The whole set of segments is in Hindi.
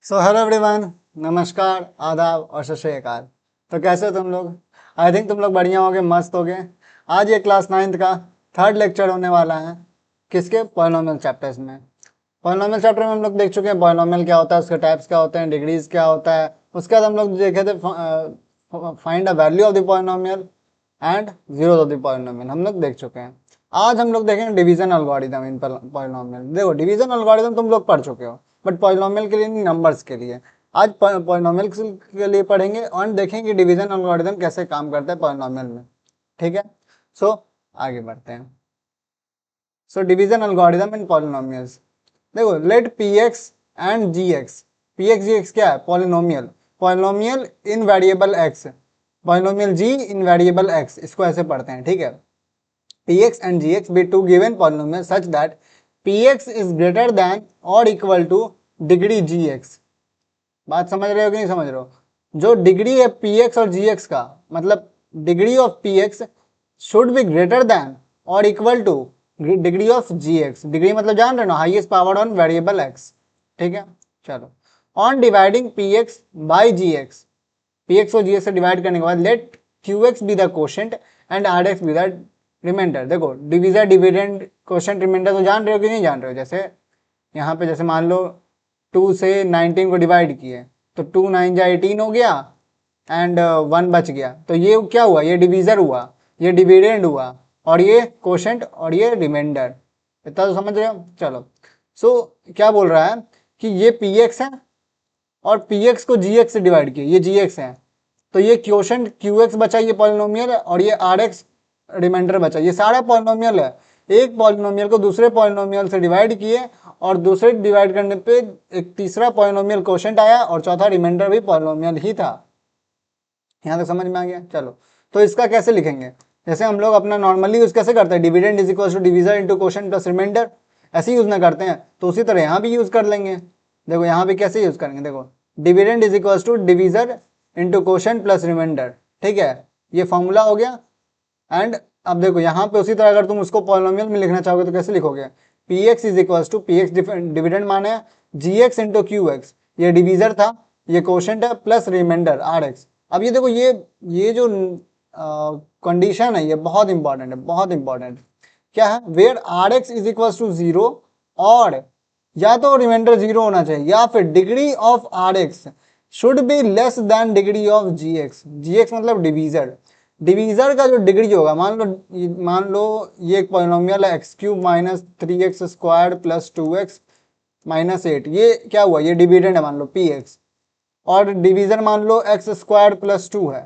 सो हेलो एवरीवन, नमस्कार, आदाब और सत श्री अकाल। तो कैसे हो तुम लोग? आई थिंक तुम लोग बढ़िया होगे, मस्त होगे। आज ये क्लास 9th का थर्ड लेक्चर होने वाला है। किसके? पॉलिनोमियल चैप्टर्स में। पॉलिनोमियल चैप्टर में हम लोग देख चुके हैं पॉलिनोमियल क्या होता है, उसके टाइप्स क्या होते हैं, डिग्रीज क्या होता है। उसके बाद हम लोग देखे थे find the value of the polynomial and zero of the polynomial, हम लोग देख चुके हैं। आज हम लोग देखेंगे डिवीजन एल्गोरिथम इन पॉलिनोमियल। देखो, डिवीजन एल्गोरिथम तुम लोग पढ़ चुके हो, बट पॉलिनोमियल के लिए नहीं, नंबर्स के लिए। आज पॉलिनोमियल के लिए पढ़ेंगे और देखेंगे डिवीजन एल्गोरिथम कैसे काम करता है पॉलिनोमियल में। ठीक है, सो आगे बढ़ते हैं। So division algorithm in polynomials. देखो, let P X and ji X. P X G X क्या है? Polynomial. Polynomial in variable X, polynomial G in variable X, इसको ऐसे पढ़ते हैं। ठीक है, px and gx be two given polynomials such that px is greater than or equal to degree gx। बात समझ रहे हो कि नहीं समझ रहे हो? जो डिग्री है px और gx का, मतलब degree of px should be greater than और equal to degree of gx। Degree मतलब जान रहे हो ना, highest power on variable x। ठीक है, चलो। On dividing px by gx, px को gx से डिवाइड करने के बाद let qx be the quotient and rx be the remainder. देखो, डिविजर, डिविडेंड, क्वोशेंट, रिमाइंडर तो जान रहे हो कि नहीं जान रहे हो? जैसे यहाँ पे जैसे मान लो 2 से 19 को डिवाइड किए तो 2 9 जा 18 हो गया एंड 1 बच गया, तो ये क्या हुआ? ये डिविजर हुआ, ये डिविडेंड हुआ, और ये क्वोशेंट और ये रिमाइंडर। इतना तो समझ रहे हो? चलो, सो क्या बोल रहा है कि ये पी एक्स है और पी एक्स को जी एक्स से डिवाइड किया, ये जी एक्स है, तो ये क्वोशेंट क्यू एक्स बचा, ये पॉलिनोमियल है, और ये आर एक्स रिमाइंडर बचा, ये सारा पॉलिनोमियल है। एक पॉलिनोमियल को दूसरे पॉलिनोमियल से डिवाइड किए और दूसरे डिवाइड करने पे एक तीसरा पॉलिनोमियल क्वोशेंट आया और चौथा रिमाइंडर भी पॉलिनोमियल ही था। यहाँ तक समझ में आ गया? चलो, तो इसका कैसे लिखेंगे? जैसे हम लोग अपना नॉर्मली यूज कैसे करते हैं, dividend is equal to divisor into quotient plus remainder, ऐसे यूज ना करते हैं, तो उसी तरह यहाँ भी यूज कर लेंगे। देखो यहाँ भी कैसे यूज करेंगे, देखो dividend is equal to divisor into quotient plus remainder. ठीक है, ये फॉर्मूला हो गया। एंड अब देखो यहाँ पे उसी तरह अगर तुम उसको पॉलिनोमियल में लिखना चाहोगे तो कैसे लिखोगे? P x is equal to, P X dividend माने G X into Q X, ये डिविजर था, ये क्वोशेंट है, प्लस रिमाइंडर आर एक्स। अब ये देखो, ये जो कंडीशन है ये बहुत इंपॉर्टेंट है, बहुत इंपॉर्टेंट। क्या है? Where R x is equal to zero, और या तो रिमाइंडर जीरो होना चाहिए या फिर degree of are x should be less than degree of ji X. G X मतलब डिवीजर। डिवीजर का जो डिग्री होगा, मान लो ये एक पॉलिनोमियल है x cube minus 3x square plus 2x minus 8, ये क्या हुआ? ये डिविडेंड है मान लो पी एक्स, और डिवीजन मान लो एक्स स्क्वायर प्लस 2 है,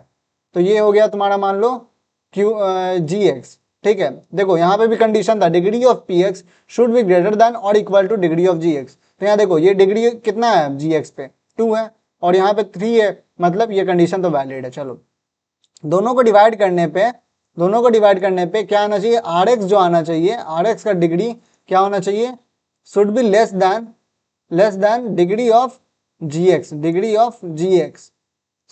तो ये हो गया तुम्हारा मान लो क्यू जी एक्स। ठीक है, देखो यहाँ पे भी कंडीशन था, degree of p x should be greater than और equal to degree of ji x. तो यहाँ देखो ये डिग्री कितना है जी एक्स पे? 2 है, और यहाँ पे 3 है, मतलब ये कंडीशन तो वैलिड है। चलो, दोनों को डिवाइड करने पे क्या आना चाहिए? आर एक्स जो आना चाहिए, आर एक्स का डिग्री क्या होना चाहिए? Should be less than degree of ji X, degree of ji X.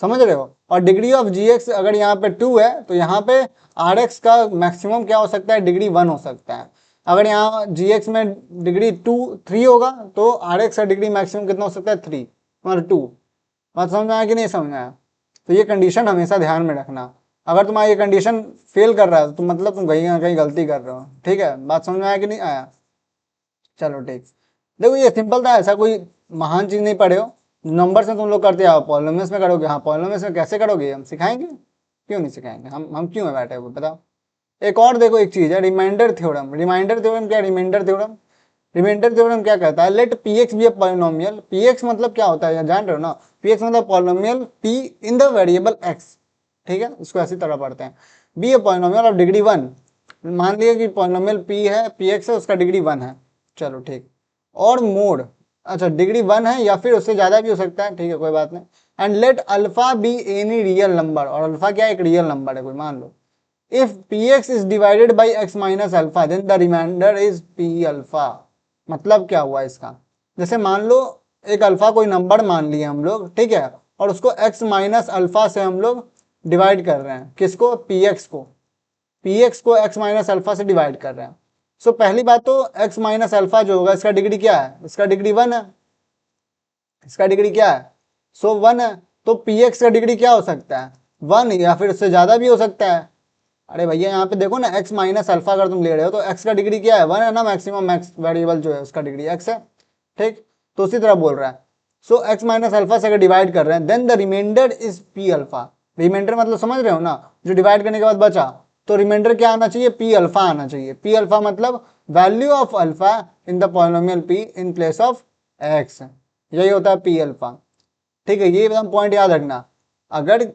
समझ रहे हो? और डिग्री ऑफ जी एक्स अगर यहाँ पे 2 है तो यहाँ पे आर एक्स का मैक्सिमम क्या हो सकता है? डिग्री 1 हो सकता है। अगर यहाँ जी एक्स में डिग्री 3 होगा तो आर एक्स का डिग्री मैक्सिमम कितना हो सकता है? 3 और 2। बात समझ में आया कि नहीं समझ में आया? तो ये कंडीशन हमेशा ध्यान में रखना। अगर तुम्हारा ये कंडीशन फेल कर रहा है तो मतलब तुम कहीं ना कहीं गलती कर रहे हो। ठीक है, बात समझ में आया कि नहीं आया? चलो ठीक। देखो ये सिंपल था, ऐसा कोई महान चीज नहीं पढ़े हो। नंबर से तुम लोग करते आओ, पॉलिनोमियल्स में करोगे। हाँ, पॉलिनोमियल्स में कैसे करोगे हम सिखाएंगे, क्यों नहीं सिखाएंगे? हम क्यों है बैठे हुए, बताओ। एक और देखो, एक चीज है रिमाइंडर थ्योरम। रिमाइंडर थ्योरम क्या? रिमाइंडर थ्योरम, रिमाइंडर थ्योरम क्या कहता है? Let P X be a polynomial. P X मतलब क्या होता है जान रहे हो ना? पी एक्स मतलब polynomial P in the variable X. ठीक है, इसको ऐसी तरह पढ़ते हैं। Be a polynomial of degree 1। मान लिया कि पॉलिनोमियल पी है, पी एक्स है, उसका डिग्री 1 है। चलो ठीक। और मोड, अच्छा डिग्री 1 है या फिर उससे ज्यादा भी हो सकता है, ठीक है कोई बात नहीं। And let alpha be any real number, और अल्फा क्या? एक रियल नंबर है कोई, मान लो। If p x is divided by x minus alpha then the remainder is P alpha. मतलब क्या हुआ इसका? जैसे मान लो एक अल्फा कोई नंबर मान लिए हम लोग, ठीक है, और उसको एक्स माइनस अल्फा से हम लोग डिवाइड कर रहे हैं। किसको? पी एक्स को। पी एक्स को एक्स माइनस अल्फा से डिवाइड कर रहे हैं। सो पहली बात तो एक्स माइनस अल्फा जो होगा इसका डिग्री क्या है? इसका डिग्री 1 है। इसका डिग्री क्या है, सो 1 है। तो पी एक्स का डिग्री क्या हो सकता है, 1 या फिर उससे ज़्यादा भी हो सकता है। अरे भैया यहाँ पे देखो ना, x माइनस अल्फा अगर तुम ले रहे हो तो x का डिग्री क्या है, 1 है ना, मैक्सिमम मैक्स वेरिएबल जो है उसका डिग्री x है, ठीक। तो उसी तरह बोल रहा है, सो x माइनस अल्फा से अगर डिवाइड कर रहे हैं then the remainder is P alpha. Remainder मतलब समझ रहे हो ना, जो डिवाइड करने के बाद बचा, तो रिमाइंडर क्या आना चाहिए, पी अल्फा आना चाहिए। पी अल्फा मतलब value of alpha in the polynomial p in place of x, यही होता है पी अल्फा, ठीक है। ये एकदम पॉइंट याद रखना, अगर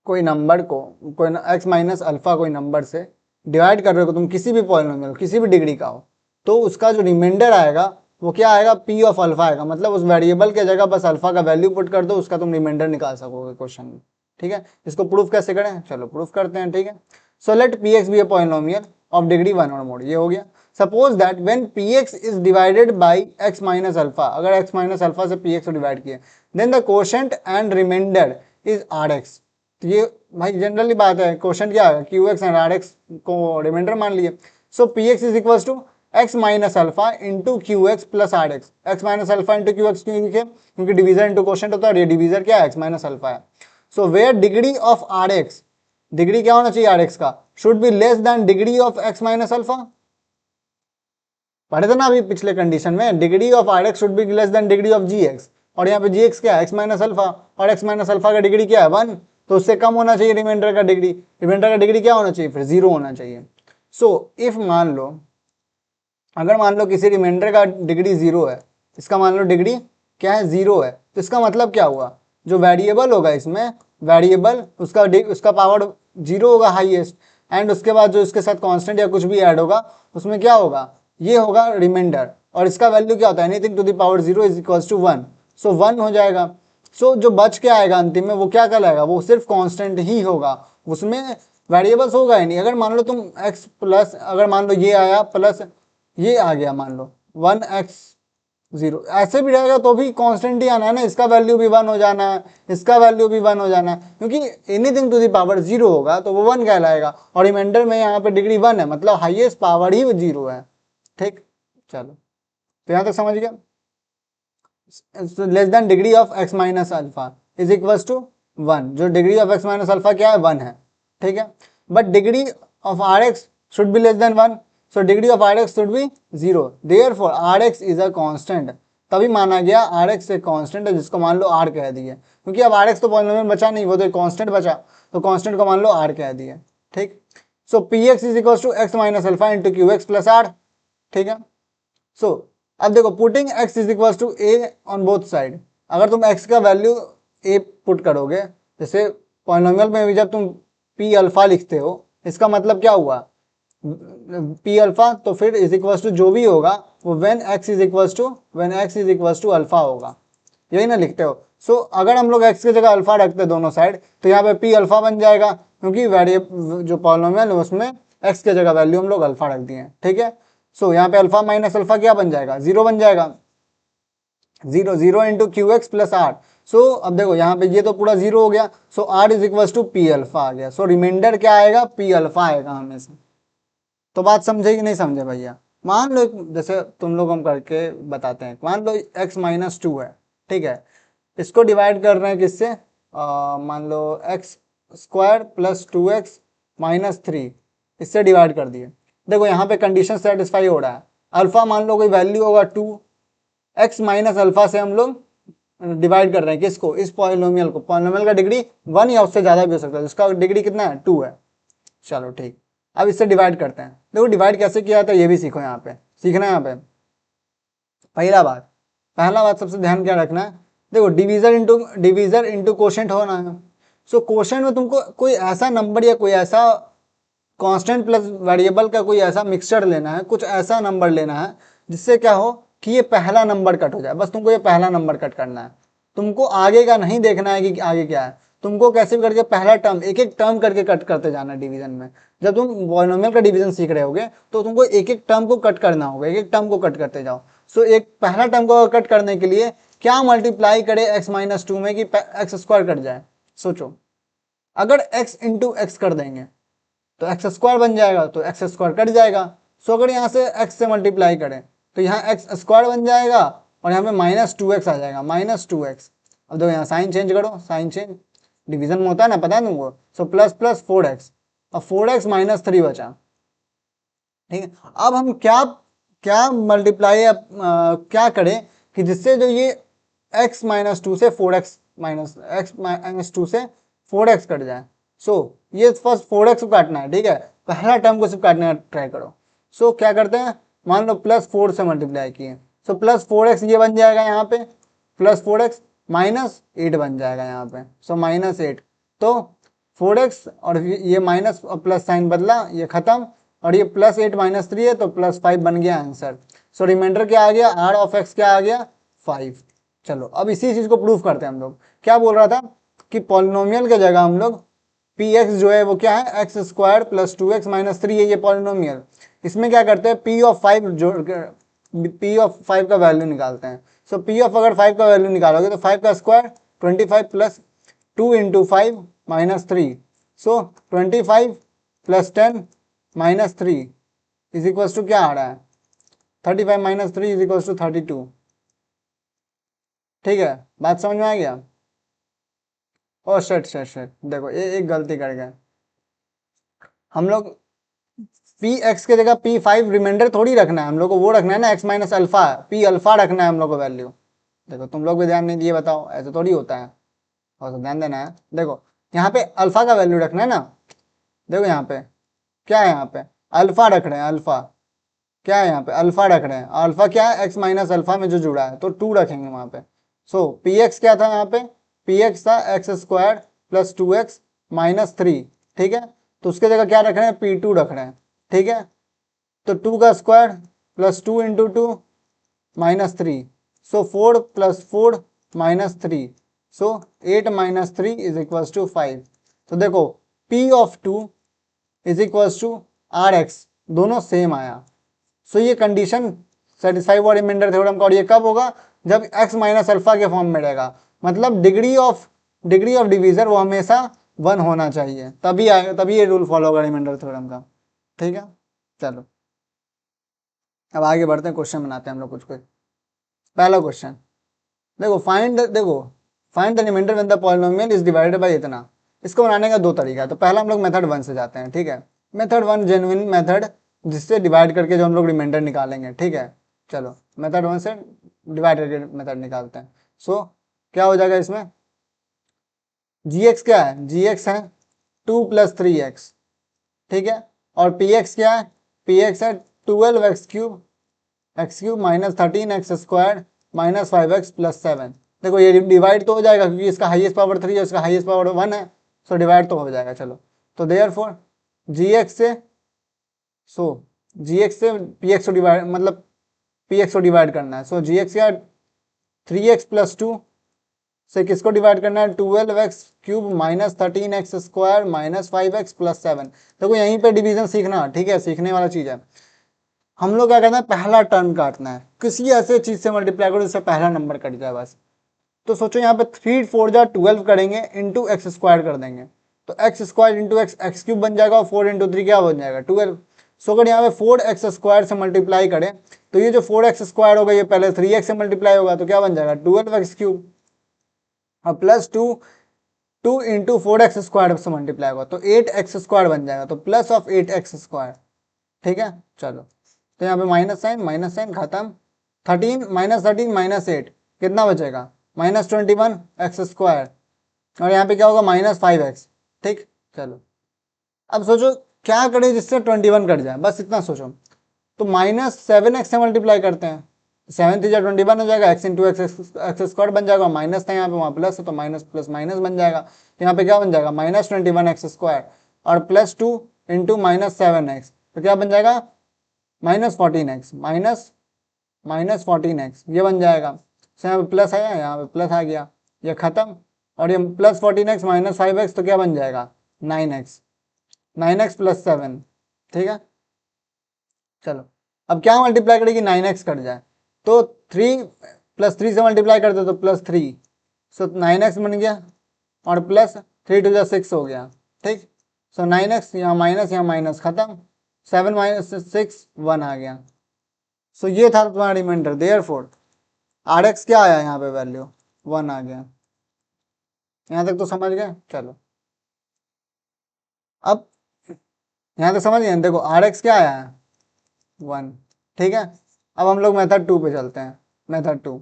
कोई नंबर को, कोई x माइनस अल्फा कोई नंबर से डिवाइड कर रहे हो तुम, किसी भी पॉलिनोमियल किसी भी डिग्री का हो, तो उसका जो रिमाइंडर आएगा वो क्या आएगा, p ऑफ अल्फा आएगा। मतलब उस वेरिएबल के जगह बस अल्फा का वैल्यू पुट कर दो, उसका तुम रिमाइंडर निकाल सकोगे क्वेश्चन में, ठीक है। इसको प्रूफ कैसे करें, चलो प्रूफ करते हैं, ठीक है। So let P X be a polynomial of degree 1 और मोर, ये हो गया। Suppose that when P x is divided by x minus alpha, अगर एक्स माइनस अल्फा से पी एक्स को डिवाइड किया, then the quotient and remainder is R X. तो ये भाई जनरली बात है, क्वेश्चन क्या है, Q X and R X को रिमाइंडर मान लिए। So P x is equal to x minus alpha into Q x plus R X. X minus alpha into Q X क्यों लिखे, क्योंकि डिवीजर इंटू क्वेश्चन होता है, और ये डिवीजर क्या है, एक्स माइनस अल्फा है। So where degree of are X, degree क्या होना चाहिए आर एक्स का, should be less than degree of X minus alpha. पढ़े थे ना अभी पिछले कंडीशन में, degree of are x should be less than degree of ji x, और यहाँ पे जी एक्स क्या है, एक्स माइनस अल्फा, और एक्स माइनस अल्फा का डिग्री क्या है 1, तो उससे कम होना चाहिए रिमाइंडर का डिग्री। रिमाइंडर का डिग्री क्या होना चाहिए, फिर 0 होना चाहिए। सो इफ मान लो, अगर मान लो किसी रिमाइंडर का डिग्री 0 है, इसका मान लो डिग्री क्या है, 0 है, तो इसका मतलब क्या हुआ, जो वेरिएबल होगा इसमें, वेरिएबल उसका पावर 0 होगा हाईएस्ट, एंड उसके बाद जो इसके साथ कांस्टेंट या कुछ भी ऐड होगा उसमें क्या होगा, ये होगा रिमाइंडर, और इसका वैल्यू क्या होता है, anything to the power 0 is equals to 1, so 1 हो जाएगा। सो जो बच के आएगा अंतिम में वो क्या कहलाएगा, वो सिर्फ कांस्टेंट ही होगा, उसमें वेरिएबल्स होगा ही नहीं। अगर मान लो तुम x प्लस, अगर मान लो ये आया प्लस ये आ गया, मान लो 1x0, ऐसे भी रहेगा तो भी कांस्टेंट ही आना है ना, इसका वैल्यू भी 1 हो जाना है, इसका वैल्यू भी 1 हो जाना है, क्योंकि एनीथिंग टू द पावर 0 होगा तो वो 1 कहलाएगा, और रिमाइंडर में यहाँ पे डिग्री 1 है, मतलब हाईएस्ट पावर ही 0 है, ठीक। चलो तो यहाँ तक समझ गया। Less than degree of x minus alpha is equals to 1, जो degree of x minus alpha क्या है, 1 है, ठीक है। But degree of are x should be less than 1, so degree of are x should be 0, therefore r x is a constant, तभी माना गया आर एक्स एक कांस्टेंट है, जिसको मान लो आर कह दिए, क्योंकि अब आर एक्स तो पॉलिनोमियल बचा नहीं, वो तो कांस्टेंट बचा, तो कांस्टेंट को मान लो आर कह दिए, ठीक। So P x is equal to x minus alpha into Q x plus r, ठीक है। सो अब देखो, putting x is equal to a on both side, अगर तुम x का वैल्यू a पुट करोगे, जैसे पॉलिनोमियल में भी जब तुम p अल्फा लिखते हो, इसका मतलब क्या हुआ, p अल्फा, तो फिर इज इक्वल टू जो भी होगा वो when x is equal to alpha होगा, यही ना लिखते हो। सो अगर हम लोग x की जगह अल्फा रखते हैं दोनों साइड, तो यहाँ पे p अल्फा बन जाएगा, क्योंकि वेरिएबल जो पॉलिनोमियल है उसमें x की जगह वैल्यू हम लोग अल्फा रख दिए, ठीक है। सो यहाँ पे अल्फा माइनस अल्फा क्या बन जाएगा, 0 बन जाएगा, 0 into Q x plus r. So अब देखो यहाँ पे ये तो पूरा 0 हो गया, so r is equal to p alpha आ गया, सो रिमाइंडर क्या आएगा, पी अल्फा आएगा हमेशा। तो बात समझे कि नहीं समझे भैया। मान लो जैसे तुम लोग हम करके बताते हैं, मान लो x माइनस 2 है, ठीक है, इसको डिवाइड कर रहे हैं किससे, मान लो x square plus 2x minus 3, इससे डिवाइड कर दिए। देखो यहाँ पे कंडीशन सेटिस्फाई हो रहा है, अल्फा मान लो कोई वैल्यू होगा 2, एक्स माइनस अल्फा से हम लोग डिवाइड कर रहे हैं किसको, इस पॉलिनोमियल को, पॉलिनोमियल का डिग्री 1 या उससे ज़्यादा भी हो सकता है, जिसका डिग्री कितना है, 2 है। चलो ठीक, अब इससे डिवाइड करते हैं। देखो डिवाइड कैसे किया था ये भी सीखो, यहाँ पे सीखना है। यहाँ पे पहला बात सबसे ध्यान क्या रखना है, देखो डिवीजर इंटू कोशेंट होना है। सो कोशेंट में तुमको कोई ऐसा नंबर या कोई ऐसा कांस्टेंट प्लस वेरिएबल का कोई ऐसा मिक्सचर लेना है, कुछ ऐसा नंबर लेना है जिससे क्या हो कि ये पहला नंबर कट हो जाए, बस तुमको ये पहला नंबर कट करना है, तुमको आगे का नहीं देखना है कि आगे क्या है, तुमको कैसे भी करके पहला टर्म एक एक टर्म करके कट करते जाना है डिवीजन में। जब तुम पॉलिनोमियल का डिवीजन सीख रहे होगे तो तुमको एक एक टर्म को कट करना होगा, एक एक टर्म को कट करते जाओ। सो एक पहला टर्म को कट करने के लिए क्या मल्टीप्लाई करे x माइनस 2 में कि एक्स स्क्वायर कट जाए, सोचो। अगर x इंटू एक्स कर देंगे तो एक्स स्क्वायर बन जाएगा, तो एक्स स्क्वायर कट जाएगा। सो अगर यहाँ से x से मल्टीप्लाई करें तो यहाँ एक्स स्क्वायर बन जाएगा, और यहाँ पे -2x आ जाएगा, -2x। अब देखो यहाँ साइन चेंज करो, साइन चेंज, डिवीजन में होता है ना, पता है तुमको। सो प्लस प्लस 4x, और 4x -3 बचा। ठीक है, अब हम क्या क्या मल्टीप्लाई क्या करें कि जिससे जो ये x -2 से 4x -2 से 4x कट जाए। सो ये फर्स्ट 4x को काटना है, ठीक है, पहला टर्म को सिर्फ काटने का ट्राई करो। सो क्या करते हैं, मान लो +4 से मल्टीप्लाई किए, सो +4x ये बन जाएगा यहाँ पे, +4x -8 बन जाएगा यहाँ पे, सो -8। तो 4x और ये माइनस और प्लस साइन बदला, ये खत्म, और ये +8 -3 है तो +5 बन गया आंसर। सो रिमाइंडर क्या आ गया, R(x) क्या आ गया, 5। चलो अब इसी चीज को प्रूफ करते हैं हम लोग। क्या बोल रहा था कि पॉलिनोमियल के जगह हम लोग px जो है वो क्या है, x² + 2x - 3 है ये पॉलिनोमियल। इसमें क्या करते हैं, p(5) जोड़ p(5) का वैल्यू निकालते हैं। सो p अगर 5 का वैल्यू निकालोगे तो 5 का square 25 + 2 × 5 -3। So 25 + 10 -3 is equal to क्या आ रहा है, 35 - 3 इज इक्वल टू 32। ठीक है, बात समझ में आ गया। ओ शिट देखो ये एक गलती कर गए हम लोग। px के जगह p5 रिमाइंडर थोड़ी रखना है हम लोग को, वो रखना है ना x - अल्फा, p अल्फा रखना है हम लोग को वैल्यू। देखो तुम लोग भी ध्यान नहीं दिए, बताओ ऐसे थोड़ी होता है, और तो ध्यान देना है। देखो यहाँ पे अल्फा का वैल्यू रखना है ना, देखो यहाँ पे क्या है, यहाँ पे अल्फा रख रहे हैं, अल्फा क्या है यहाँ पे, अल्फा रख रहे हैं। अल्फा क्या है, x - अल्फा में जो जुड़ा है, तो 2 रखेंगे वहां पे। सो px क्या था यहाँ पे, px था x² + 2x - 3। ठीक है, तो उसके जगह क्या रख रहे हैं, p2 रख रहे हैं। ठीक है, तो 2 का square + 2 × 2 -3। So 4 + 4 -3। So 8 - 3 is equal to 5। तो देखो p(2) is equal to rx, दोनों सेम आया। सो ये कंडीशन सेटिस्फाई हुआ रिमाइंडर थ्योरम का। और ये कब होगा, जब x - अल्फा के फॉर्म में रहेगा, मतलब डिग्री ऑफ डिवीजन वो हमेशा 1 होना चाहिए, तभी आएगा, तभी ये रूल फॉलो होगा रिमाइंडर थ्योरम का। ठीक है, चलो अब आगे बढ़ते हैं, क्वेश्चन बनाते हैं हम लोग कुछ कुछ। पहला क्वेश्चन देखो, find the remainder when the polynomial is divided by इतना। इसको बनाने का 2 तरीका है। तो पहला हम लोग मेथड 1 से जाते हैं। ठीक है, मेथड 1 जेन्युइन मेथड, जिससे डिवाइड करके जो हम लोग रिमाइंडर निकालेंगे। ठीक है, चलो मेथड 1 से डिवाइड करके मेथड निकालते हैं। सो क्या हो जाएगा इसमें, gx क्या है, gx है 2 + 3x। ठीक है, और px क्या है, px है 12x³ -13x² -5x + 7। देखो ये डिवाइड तो हो जाएगा क्योंकि इसका हाईएस्ट पावर 3 है, इसका हाईएस्ट पावर 1 है। सो डिवाइड तो हो जाएगा। चलो तो देयरफॉर gx से px को डिवाइड, मतलब px को डिवाइड करना है। सो gx का 3x + 2 से किसको डिवाइड करना है, 12x³ -13x² -5x + 7। देखो यहीं पे डिवीजन सीखना, ठीक है, सीखने वाला चीज है। हम लोग क्या करना है, पहला टर्म काटना है, किसी ऐसे चीज से मल्टीप्लाई करो जिससे पहला नंबर कट जाए बस। तो सोचो यहाँ पे 3 4 जा 12 करेंगे, इंटू x² कर देंगे, तो x² × x³ बन जाएगा, और 4 × 3 क्या बन जाएगा, 12। सो अगर यहाँ पे 4x² से मल्टीप्लाई करें, तो ये जो 4x² होगा ये पहले 3x से मल्टीप्लाई होगा, तो क्या बन जाएगा 12x³, और +2 × 4x² से मल्टीप्लाई होगा तो 8x² बन जाएगा, तो +8x²। ठीक है, चलो तो यहाँ पे माइनस साइन खत्म। 13 -8 कितना बचेगा, -21x², और यहाँ पे क्या होगा -5x। ठीक, चलो अब सोचो क्या करें जिससे 21 कट जाए, बस इतना सोचो। तो -7x से मल्टीप्लाई करते हैं, 7 3 21 हो जाएगा, x × x² बन जाएगा, माइनस था यहाँ पे, वहाँ प्लस है तो माइनस प्लस माइनस बन जाएगा। तो यहाँ पे क्या बन जाएगा -21x² और +2 × -7x, तो क्या बन जाएगा -14x, -14x ये बन जाएगा। तो यहाँ पे प्लस आया, यहाँ पे प्लस आ गया, ये खत्म, और ये +14x -5x तो क्या बन जाएगा 9x, 9x + 7। ठीक है, चलो अब क्या मल्टीप्लाई करेगी, 9x कट जाए, तो 3 + 3 से मल्टीप्लाई करते तो +3, सो 9x बन गया, और +3 2 6 हो गया। ठीक, सो 9x यहाँ माइनस खत्म, 7 - 6 1 आ गया। सो ये था तुम्हारा रिमाइंडर। देयरफॉर आर एक्स क्या आया यहाँ पे वैल्यू 1 आ गया। यहाँ तक तो समझ गए। चलो अब यहाँ तक समझ गए। देखो आर एक्स क्या आया है 1। ठीक है, अब हम लोग मेथड 2 पे चलते हैं। मेथड 2,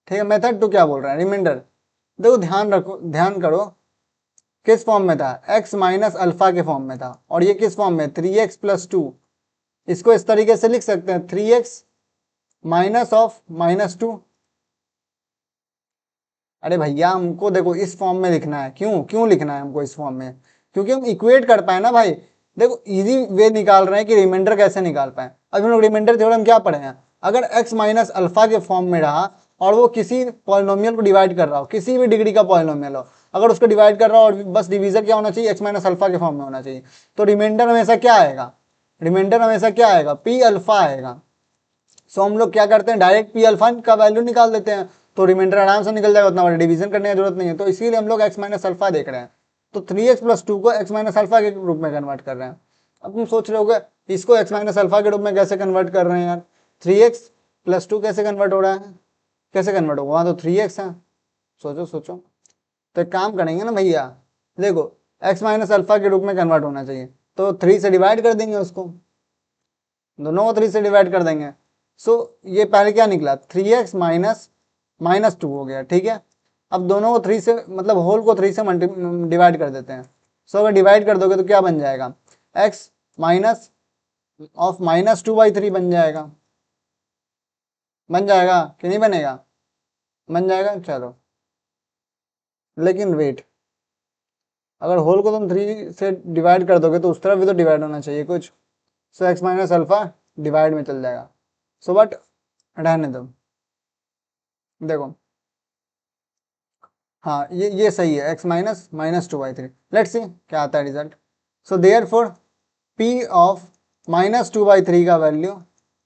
ठीक है। मेथड 2 क्या बोल रहा है, रिमाइंडर। देखो ध्यान रखो, ध्यान करो, किस फॉर्म में था, x माइनस अल्फा के फॉर्म में था, और ये किस फॉर्म में, 3x प्लस 2। इसको इस तरीके से लिख सकते हैं, 3x माइनस ऑफ -2। अरे भैया हमको देखो इस फॉर्म में लिखना है। क्यों क्यों लिखना है हमको इस फॉर्म में, क्योंकि हम इक्वेट कर पाए ना भाई। देखो इजी वे निकाल रहे हैं कि रिमाइंडर कैसे निकाल पाए। अब हम लोग रिमाइंडर थ्योरम क्या पढ़े हैं, अगर x माइनस अल्फा के फॉर्म में रहा और वो किसी पॉलिनोमियल को डिवाइड कर रहा हो, किसी भी डिग्री का पॉलिनोमियल हो, अगर उसको डिवाइड कर रहा हो और बस डिवीजर क्या होना चाहिए, x माइनस अल्फा के फॉर्म में होना चाहिए, तो रिमाइंडर हमेशा क्या आएगा, रिमाइंडर हमेशा क्या आएगा, पी अल्फा आएगा। सो हम लोग क्या करते हैं, डायरेक्ट पी अल्फा का वैल्यू निकाल देते हैं, तो रिमाइंडर आराम से निकल जाएगा, उतना बड़ा डिवीजन करने की जरूरत नहीं है। तो इसीलिए हम लोग एक्स माइनस अल्फा देख रहे हैं। तो 3x प्लस 2 को एक्स माइनस अल्फा के रूप में कन्वर्ट कर रहे हैं। अब तुम सोच रहे होगे इसको एक्स माइनस अल्फा के रूप में कैसे कन्वर्ट कर रहे हैं यार, 3x प्लस 2 कैसे कन्वर्ट हो रहा है, कैसे कन्वर्ट होगा, वहाँ तो 3x है। सोचो सोचो। तो एक काम करेंगे ना भैया, देखो एक्स माइनस अल्फा के रूप में कन्वर्ट होना चाहिए, तो 3 से डिवाइड कर देंगे उसको, दोनों को 3 से डिवाइड कर देंगे। सो ये पहले क्या निकला, 3x माइनस -2 हो गया। ठीक है, अब दोनों को 3 से मतलब होल को 3 से डिवाइड कर देते हैं। सो अगर डिवाइड कर दोगे तो क्या बन जाएगा, x माइनस ऑफ -2/3 बन जाएगा। बन जाएगा कि नहीं बनेगा, बन जाएगा। चलो लेकिन वेट, अगर होल को तुम 3 से डिवाइड कर दोगे तो उस तरफ भी तो डिवाइड होना चाहिए कुछ। सो x माइनस अल्फा डिवाइड में चल जाएगा। सो बट रहने दो, देखो हाँ ये सही है, x माइनस -2/3। लेट्स सी क्या आता है result. So therefore p of -2/3 का वैल्यू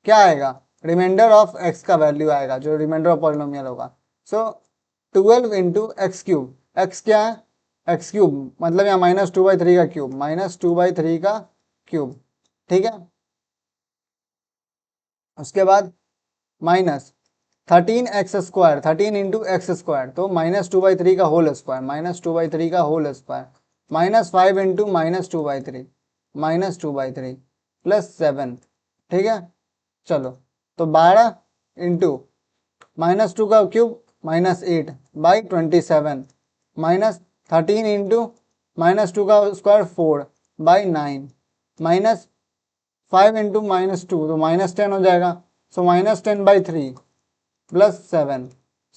क्या आएगा, रिमाइंडर ऑफ x का वैल्यू आएगा, जो रिमाइंडर ऑफ पॉलिनोमियल होगा। So 12 into x cube, x क्या है, एक्स क्यूब मतलब यहाँ -2/3 का क्यूब, -2/3 का क्यूब। ठीक है, उसके बाद minus 13x², 13 into x square, तो -2/3 का होल स्क्वायर, -2/3 का होल स्क्वायर, -5 इंटू -2/3, -2/3 प्लस 7। ठीक है, चलो तो 12 इंटू -2 का क्यूब -8/27, -13 इंटू -2 का स्क्वायर 4/9, -5 इंटू -2 तो -10 हो जाएगा। सो -10/3 प्लस 7।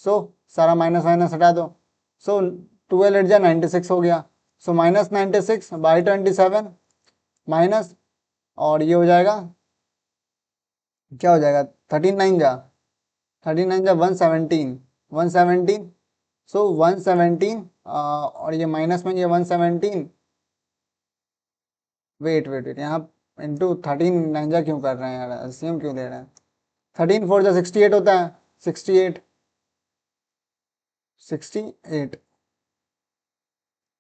सो सारा माइनस माइनस हटा दो। सो 12 8 जा 96 हो गया। सो -96/27 माइनस, और ये हो जाएगा, क्या हो जाएगा, 13 9 जा 117, 117। सो 117 और ये माइनस में ये 117, वेट वेट वेट यहाँ इंटू 13 9 जा क्यों कर रहे हैं यार, एलसीएम क्यों ले रहे हैं। 13 4 जा 68 होता है, 68, 68,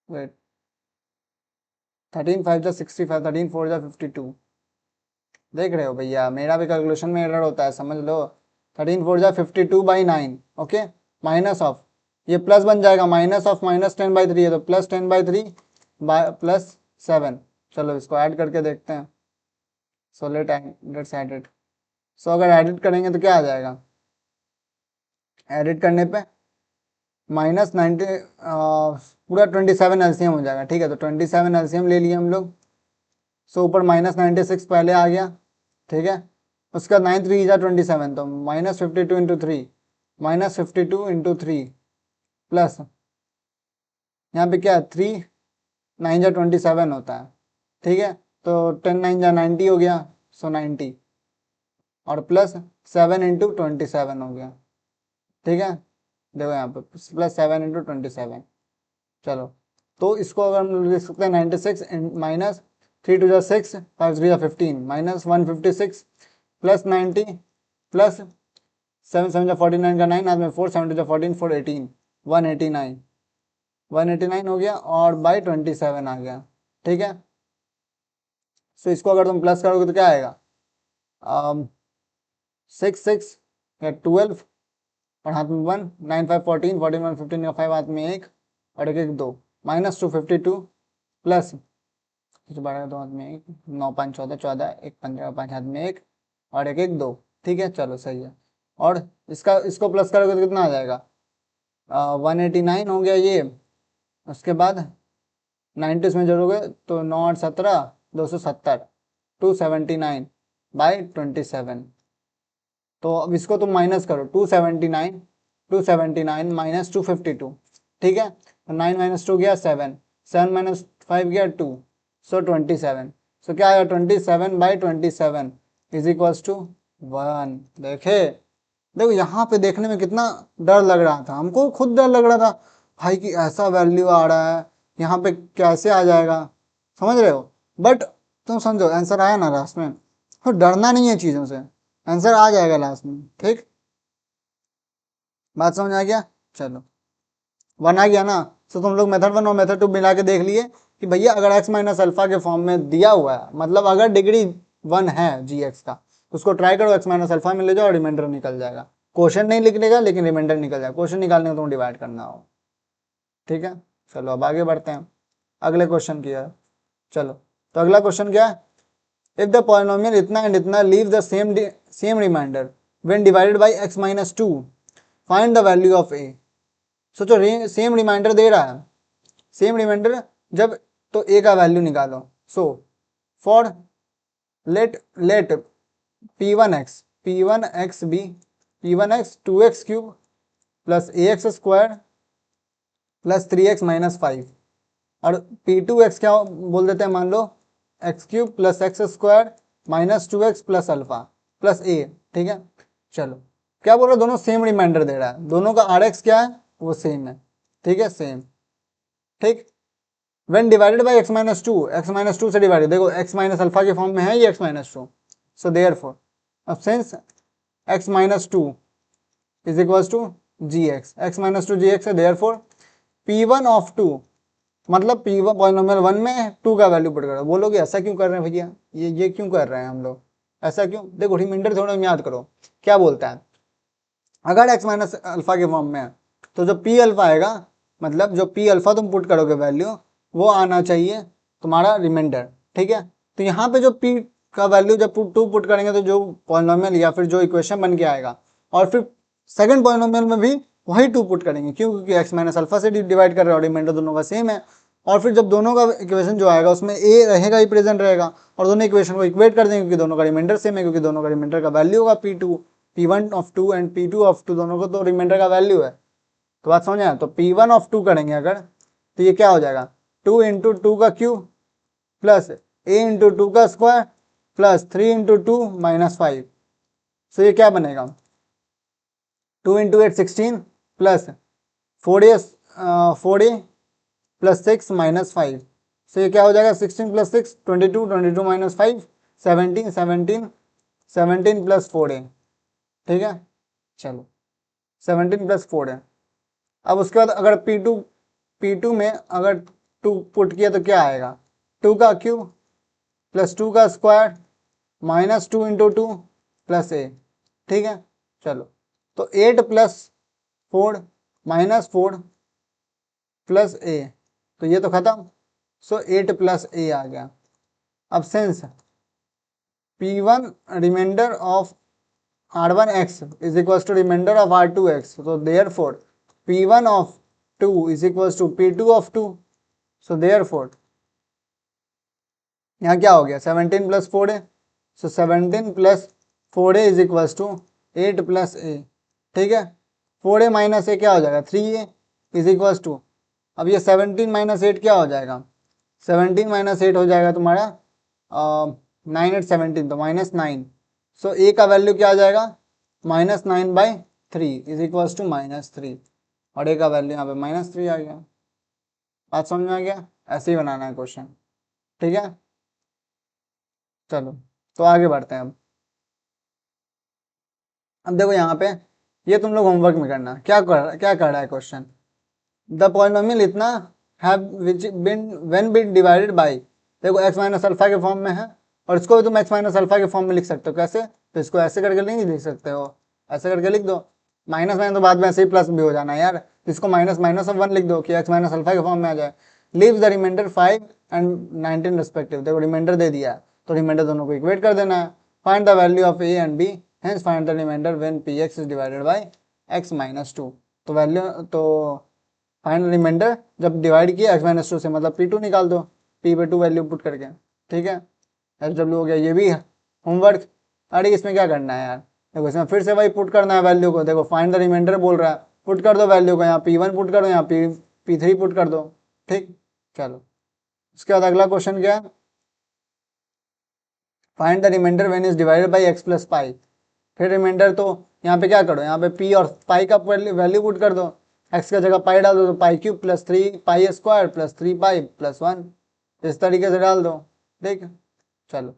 वेट 13 5 जा 65, 13 4 जा 52। देख रहे हो भैया, मेरा भी कैलकुलेशन में एरर होता है, समझ लो। 13 4 जा 52/9, ओके, माइनस ऑफ, ये प्लस बन जाएगा, माइनस ऑफ -10/3 है, तो प्लस 10/3 प्लस 7। चलो इसको ऐड करके देखते हैं। So let's add it. So अगर एडिट करेंगे तो क्या आ जाएगा, एडिट करने पे -90 पूरा 27 एलसीएम हो जाएगा। ठीक है, तो 27 एलसीएम ले लिए हम लोग। सो ऊपर -96 पहले आ गया। ठीक है, उसका 9 3 जा 27, तो -52 इंटू 3, -52 इंटू 3 प्लस, यहाँ पे क्या है, 3 9 जा 27 होता है। ठीक है, तो 10 9 जा 90 हो गया, सो 90, और प्लस 7 इंटू 27 हो गया। ठीक है, देखो यहाँ पे प्लस 7 इंटू 27। चलो तो इसको अगर हम लिख सकते हैं 96 माइनस 3 2 जा 6, 5 3 जा 15, -156 प्लस 90 प्लस 7 7 जा 49 का 9, हाथ में 4 7 2 जा 14 4 18, 189, 189 हो गया, और बाई 27 आ गया। ठीक है, सो इसको अगर तुम प्लस करोगे तो क्या आएगा, 6 6 या 12, और हाथ में 1, 9 5 14, 14 1 15 का 5 हाथ में 1 और एक 1 2, -2 52 प्लस 12 2 हाथ में 1, 9 5 14 14, 1 15 5 हाथ में 1 और एक 1 2। ठीक है, चलो सही है। और इसको प्लस करोगे तो कितना आ जाएगा? 189 हो गया ये। उसके बाद 90 इसमें जोड़ोगे तो 9 8 17, 270, 279 बाई 27। तो अब इसको तुम माइनस करो, 279 माइनस 252। ठीक है, तो 9 माइनस 2 गया 7, 7 माइनस 5 गया 2, सो 27। सो क्या आया? 27/27 इज इक्वल्स टू 1। देखो यहाँ पे देखने में कितना डर लग रहा था, हमको खुद डर लग रहा था भाई कि ऐसा वैल्यू आ रहा है यहाँ पे, कैसे आ जाएगा, समझ रहे हो? बट तुम समझो आंसर आया ना लास्ट में, तो डरना नहीं है चीज़ों से, आंसर आ जाएगा लास्ट में। ठीक, बात समझ आ गया? चलो, 1 आ गया ना। तो तुम लोग मेथड 1 और मेथड 2 मिला के देख लिए कि भैया अगर x माइनस अल्फा के फॉर्म में दिया हुआ है, मतलब अगर डिग्री 1 है जी एक्स का, तो उसको ट्राई करो, x माइनस अल्फा में ले जाओ और रिमाइंडर निकल जाएगा। क्वेश्चन नहीं लिखने का, लेकिन रिमाइंडर निकल जाएगा। क्वेश्चन निकालने को तुम डिवाइड करना हो। ठीक है, चलो अब आगे बढ़ते हैं अगले क्वेश्चन की है। चलो, तो अगला क्वेश्चन क्या है? इफ द पॉलिनोमियल इतना एंड इतना leave the same remainder when divided by x minus 2, find the value of a। सोचो सेम रिमाइंडर दे रहा है, सेम रिमाइंडर जब, तो a का वैल्यू निकालो। So for let p1x be p1x 2x cube plus ax square plus 3x minus 5, और p2x क्या बोल देते हैं, मान लो x cube plus x square minus 2x plus alpha plus a। ठीक है, चलो क्या बोल रहा है, दोनों सेम रिमाइंडर दे रहा है, दोनों का rx क्या है, वो सेम है। ठीक है, सेम। ठीक, when divided by x minus 2, x minus 2 से डिवाइडेड, देखो x माइनस अल्फा के फॉर्म में है ये x माइनस 2, सो देयरफॉर अब since x minus 2 is equals to g x, x minus 2 g x है, देयरफॉर p1 ऑफ 2, मतलब p1 पॉलिनोमियल 1 में 2 का वैल्यू पुट करो। बोलोगे ऐसा क्यों कर रहे हैं भैया, ये क्यों कर रहे हैं हम लोग, ऐसा क्यों? देखो रिमाइंडर थोड़ा याद करो, क्या बोलता है, अगर x माइनस अल्फा के फॉर्म में है तो जो p अल्फा आएगा, मतलब जो p अल्फा तुम पुट करोगे वैल्यू, वो आना चाहिए तुम्हारा रिमाइंडर। ठीक है, तो यहाँ पे जो p का वैल्यू जब 2 पुट करेंगे तो जो पॉलिनोमियल या फिर जो इक्वेशन बन के आएगा, और फिर सेकंड पॉलिनोमियल में भी वही 2 पुट करेंगे, क्यों? क्योंकि x माइनस अल्फा से डिवाइड कर रहे हो, रिमाइंडर दोनों का सेम है। और फिर जब दोनों का इक्वेशन जो आएगा उसमें a रहेगा ही प्रेजेंट रहेगा, और दोनों इक्वेशन को इक्वेट कर देंगे क्योंकि दोनों का रिमाइंडर सेम है, क्योंकि दोनों का रिमाइंडर का वैल्यू होगा p2, p1 of 2 and p2 of 2 दोनों को तो रिमाइंडर का वैल्यू है। तो बात समझ आया? तो p1 ऑफ 2 करेंगे अगर, तो ये क्या हो जाएगा, 2 इंटू 2 का क्यूब प्लस a इंटू 2 का स्क्वायर प्लस 3 इंटू 2 माइनस 5। सो ये क्या बनेगा, 2 into 8 16 plus 4a plus 6 minus 5। सो ये क्या हो जाएगा, 16 प्लस 6 22, 22 माइनस 5 17, 17 17 प्लस 4a। ठीक है, चलो 17 प्लस 4 है। अब उसके बाद अगर P2 में अगर 2 पुट किया तो क्या आएगा, 2 का क्यूब प्लस 2 का square minus 2 into 2 plus a। ठीक है, चलो तो 8 प्लस 4 माइनस 4 प्लस a, तो ये तो खत्म। सो 8 प्लस a आ गया। अब since P1 remainder of R1x is equals to remainder of R2x. So therefore P1 of 2 is equals to P2 of 2. So therefore यहाँ क्या हो गया, 17 plus 4a, so 17 plus 4a is equals to 8 plus a। ठीक है, 4a माइनस a क्या हो जाएगा, 3a इज इक्वल्स टू, अब ये 17 माइनस 8 क्या हो जाएगा, 17 माइनस 8 हो जाएगा तुम्हारा 9 8 17, तो माइनस 9। सो a का वैल्यू क्या आ जाएगा, -9/3 इज इक्वल्स टू -3, और a का वैल्यू यहाँ पे -3 आ गया। बात समझ में आ गया? ऐसे ही बनाना है क्वेश्चन। ठीक है, चलो तो आगे बढ़ते हैं। अब देखो यहाँ पे, ये तुम लोग होमवर्क में करना, क्या कर रहा है क्वेश्चन, द पॉलिनोमियल इतना have which been when been divided by, देखो x माइनस अल्फा के फॉर्म में है, और इसको भी तुम x माइनस अल्फा के फॉर्म में लिख सकते हो। कैसे, तो इसको ऐसे करके नहीं लिख सकते हो, ऐसे करके लिख दो, माइनस माइनस तो बाद में ऐसे ही प्लस भी हो जाना है यार, इसको माइनस माइनस ऑफ 1 लिख दो कि x माइनस अल्फा के फॉर्म में आ जाए। Leave the remainder 5 and 19 respective, देखो रिमाइंडर दे दिया तो रिमाइंडर दोनों को इक्वेट कर देना है। Find the value of a and b, hence find the remainder when px is divided by x minus 2। तो वैल्यू तो फाइंड द रिमाइंडर जब डिवाइड किया x माइनस 2 से, मतलब p2 निकाल दो, p पे 2 वैल्यू पुट करके, ठीक है। एस डब्ल्यू हो गया, ये भी होमवर्क। अरे इसमें क्या करना है यार, देखो इसमें फिर से वही पुट करना है वैल्यू को, देखो फाइंड द रिमाइंडर बोल रहा है, पुट कर दो वैल्यू को, यहाँ p1 पुट कर दो, यहाँ p3 पुट कर दो, ठीक। चलो उसके बाद अगला क्वेश्चन क्या है, find the remainder when is divided by x plus pi. फिर रिमाइंडर तो यहाँ पे क्या करो, यहाँ पे p और पाई का वैल्यू पुट कर दो, x का जगह पाई डाल दो तो पाई cube plus 3 pi square plus 3 pi plus 1, इस तरीके से डाल दो, ठीक। चलो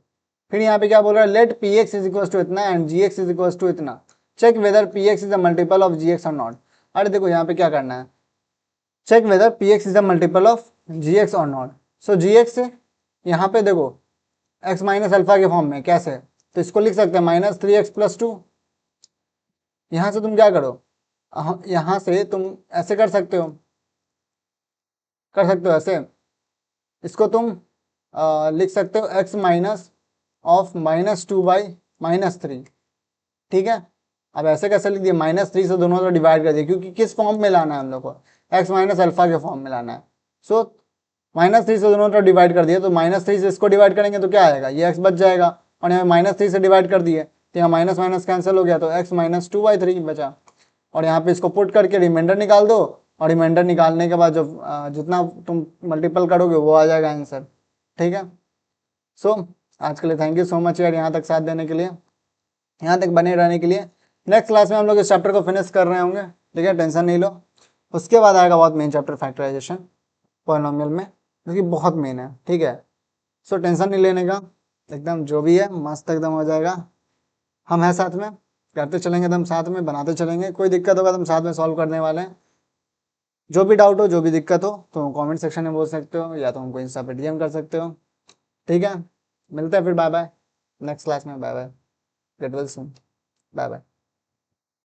फिर यहाँ पे क्या बोल रहा है, let P x is equal to इतना and ji x is equal to इतना, check whether p x is a multiple of ji x और नॉट। अरे देखो यहाँ पे क्या करना है, check whether p x is a multiple of ji x और नॉट। सो जी एक्स यहाँ पे देखो एक्स माइनस अल्फा के फॉर्म में, कैसे, तो इसको लिख सकते हैं माइनस 3x प्लस 2। यहाँ से तुम क्या करो, यहाँ से तुम ऐसे कर सकते हो, ऐसे, इसको तुम लिख सकते हो x minus of minus 2 by minus 3, ठीक है। अब ऐसे कैसे लिख दिया, माइनस 3 से दोनों को डिवाइड कर दिया, क्योंकि किस फॉर्म में लाना है हम लोग को, x माइनस अल्फा के फॉर्म में लाना है। सो माइनस 3 से दोनों को डिवाइड कर दिया, तो माइनस 3 से इसको डिवाइड करेंगे तो क्या आएगा, ये x बच जाएगा, और यहाँ माइनस 3 से डिवाइड कर दिए तो यहाँ माइनस माइनस कैंसिल हो गया, तो x माइनस 2/3 बचा। और यहाँ पे इसको पुट करके रिमाइंडर निकाल दो, और रिमाइंडर निकालने के बाद जब जितना तुम मल्टीपल करोगे वो आ जाएगा आंसर, ठीक है। सो आज के लिए थैंक यू सो मच यार, यहाँ तक साथ देने के लिए, यहाँ तक बने रहने के लिए। नेक्स्ट क्लास में हम लोग इस चैप्टर को फिनिश कर रहे होंगे, ठीक है, टेंशन नहीं लो। उसके बाद आएगा बहुत मेन चैप्टर फैक्टराइजेशन पॉलिनोमियल में, जो कि बहुत मेन है, ठीक है। सो टेंशन नहीं लेने का, एकदम जो भी है मस्त एकदम हो जाएगा। हम हैं साथ में, करते चलेंगे एकदम साथ में, बनाते चलेंगे, कोई दिक्कत होगा तो हम साथ में सॉल्व करने वाले हैं। जो भी डाउट हो, जो भी दिक्कत हो तो कमेंट सेक्शन में बोल सकते हो, या तो हमको इंस्टा पे डीएम कर सकते हो, ठीक है। मिलते हैं फिर, बाय बाय नेक्स्ट क्लास में, bye bye, get well soon, bye bye.